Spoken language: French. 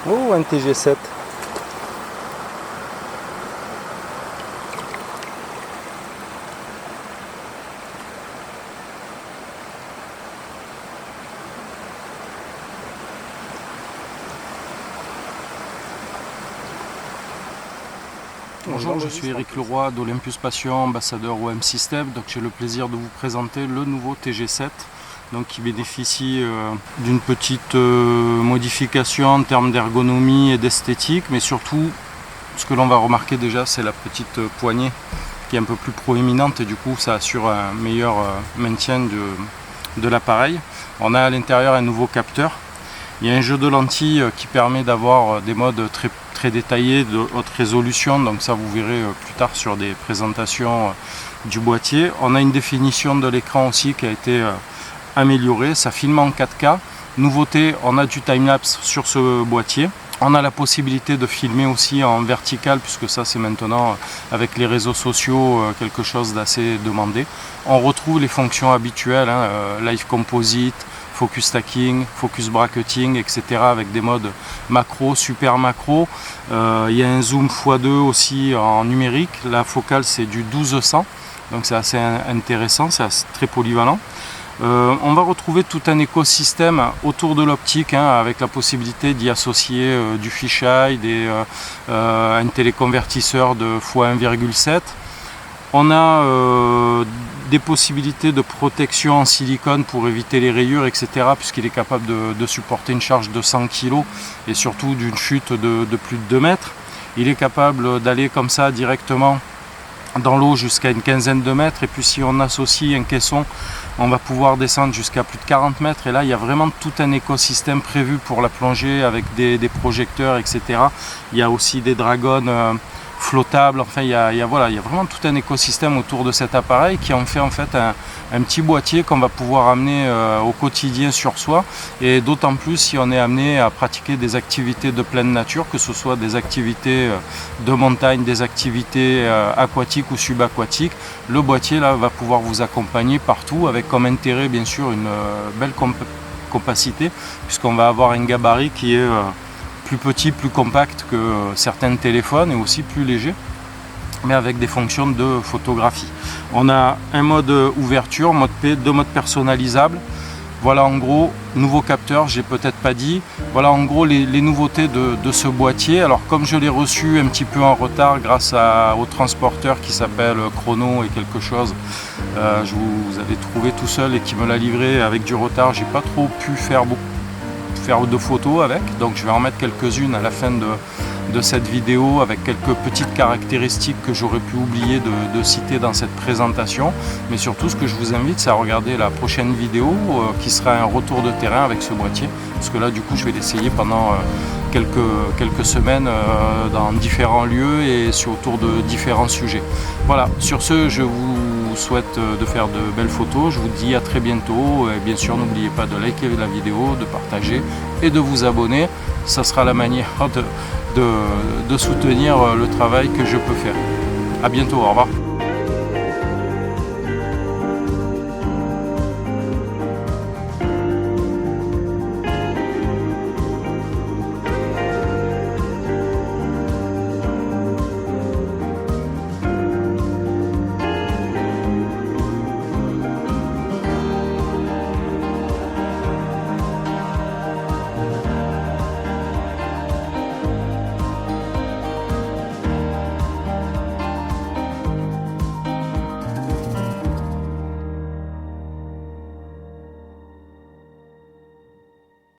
Oh, un TG7. Bonjour, je suis Eric Leroy d'Olympus Passion, ambassadeur OM System. Donc j'ai le plaisir de vous présenter le nouveau TG7 donc, qui bénéficie d'une petite modification en termes d'ergonomie et d'esthétique, mais surtout ce que l'on va remarquer déjà, c'est la petite poignée qui est un peu plus proéminente et du coup ça assure un meilleur maintien de l'appareil. On a à l'intérieur un nouveau capteur. Il y a un jeu de lentilles qui permet d'avoir des modes très détaillés de haute résolution, donc ça vous verrez plus tard sur des présentations du boîtier. On a une définition de l'écran aussi qui a été améliorée, ça filme en 4K. Nouveauté, on a du timelapse sur ce boîtier. On a la possibilité de filmer aussi en vertical, puisque ça c'est maintenant avec les réseaux sociaux quelque chose d'assez demandé. On retrouve les fonctions habituelles, Live Composite, Focus Stacking, Focus Bracketing, etc. avec des modes macro, super macro. Il y a un zoom x2 aussi en numérique. La focale c'est du 1200, donc c'est assez intéressant, c'est très polyvalent. On va retrouver tout un écosystème autour de l'optique avec la possibilité d'y associer du fisheye, un téléconvertisseur de x1,7. On a des possibilités de protection en silicone pour éviter les rayures, etc. puisqu'il est capable de supporter une charge de 100 kg et surtout d'une chute de plus de 2 mètres. Il est capable d'aller comme ça directement dans l'eau jusqu'à une quinzaine de mètres, et puis si on associe un caisson, on va pouvoir descendre jusqu'à plus de 40 mètres, et là il y a vraiment tout un écosystème prévu pour la plongée avec des projecteurs, etc. Il y a aussi des dragons flottables, enfin il y a vraiment tout un écosystème autour de cet appareil qui en fait un petit boîtier qu'on va pouvoir amener au quotidien sur soi, et d'autant plus si on est amené à pratiquer des activités de pleine nature, que ce soit des activités de montagne, des activités aquatiques ou subaquatiques. Le boîtier là va pouvoir vous accompagner partout, avec comme intérêt bien sûr une belle compacité, puisqu'on va avoir un gabarit qui est plus petit, plus compact que certains téléphones, et aussi plus léger, mais avec des fonctions de photographie. On a un mode ouverture, mode P, 2 modes personnalisables. Voilà en gros, nouveau capteur, j'ai peut-être pas dit. Voilà en gros les nouveautés de ce boîtier. Alors comme je l'ai reçu un petit peu en retard grâce au transporteur qui s'appelle Chrono et quelque chose, je vous avais trouvé tout seul et qui me l'a livré avec du retard, j'ai pas trop pu faire de photos avec, donc je vais en mettre quelques-unes à la fin de cette vidéo avec quelques petites caractéristiques que j'aurais pu oublier de citer dans cette présentation. Mais surtout ce que je vous invite, c'est à regarder la prochaine vidéo qui sera un retour de terrain avec ce boîtier, parce que là du coup je vais l'essayer pendant quelques semaines dans différents lieux et autour de différents sujets. Voilà, sur ce je vous souhaite de faire de belles photos, je vous dis à très bientôt, et bien sûr n'oubliez pas de liker la vidéo, de partager et de vous abonner, ça sera la manière de soutenir le travail que je peux faire. À bientôt, au revoir.